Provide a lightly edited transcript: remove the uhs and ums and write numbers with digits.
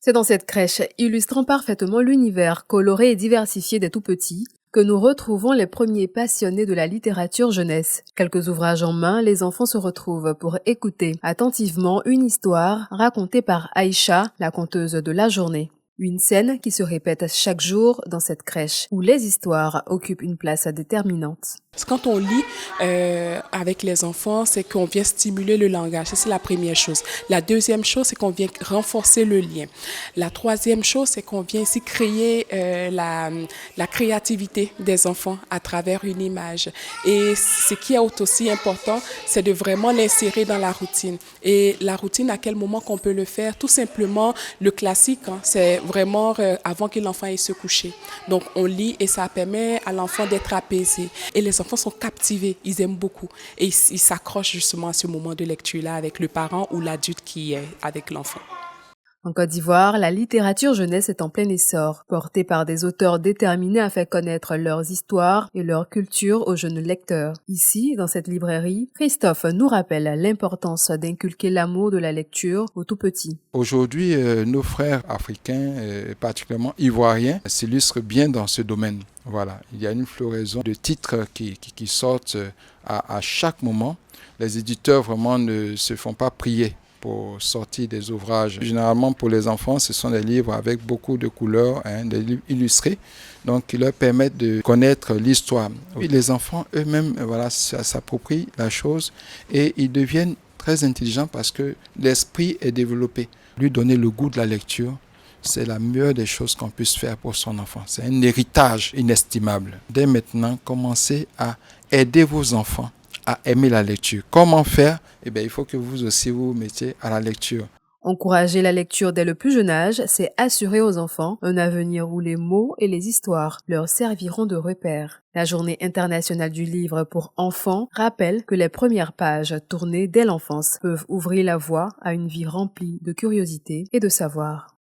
C'est dans cette crèche, illustrant parfaitement l'univers coloré et diversifié des tout-petits, que nous retrouvons les premiers passionnés de la littérature jeunesse. Quelques ouvrages en main, les enfants se retrouvent pour écouter attentivement une histoire racontée par Aïcha, la conteuse de la journée. Une scène qui se répète chaque jour dans cette crèche, où les histoires occupent une place déterminante. Quand on lit avec les enfants, c'est qu'on vient stimuler le langage. Ça, c'est la première chose. La deuxième chose, c'est qu'on vient renforcer le lien. La troisième chose, c'est qu'on vient ici créer la créativité des enfants à travers une image. Et ce qui est aussi important, c'est de vraiment l'insérer dans la routine. Et la routine, à quel moment qu'on peut le faire? Tout simplement, le classique, c'est vraiment avant que l'enfant aille se coucher. Donc, on lit et ça permet à l'enfant d'être apaisé. Et les enfants sont captivés, ils aiment beaucoup. Et ils s'accrochent justement à ce moment de lecture-là avec le parent ou l'adulte qui est avec l'enfant. En Côte d'Ivoire, la littérature jeunesse est en plein essor, portée par des auteurs déterminés à faire connaître leurs histoires et leur culture aux jeunes lecteurs. Ici, dans cette librairie, Christophe nous rappelle l'importance d'inculquer l'amour de la lecture aux tout-petits. Aujourd'hui, nos frères africains, particulièrement ivoiriens, s'illustrent bien dans ce domaine. Voilà, il y a une floraison de titres qui sortent à chaque moment. Les éditeurs vraiment ne se font pas prier pour sortir des ouvrages. Généralement, pour les enfants, ce sont des livres avec beaucoup de couleurs, des livres illustrés, donc qui leur permettent de connaître l'histoire. Et les enfants eux-mêmes, s'approprient la chose et ils deviennent très intelligents parce que l'esprit est développé. Lui donner le goût de la lecture, c'est la meilleure des choses qu'on puisse faire pour son enfant. C'est un héritage inestimable. Dès maintenant, commencez à aider vos enfants à aimer la lecture. Comment faire? Il faut que vous aussi vous mettiez à la lecture. Encourager la lecture dès le plus jeune âge, c'est assurer aux enfants un avenir où les mots et les histoires leur serviront de repères. La Journée internationale du livre pour enfants rappelle que les premières pages tournées dès l'enfance peuvent ouvrir la voie à une vie remplie de curiosité et de savoir.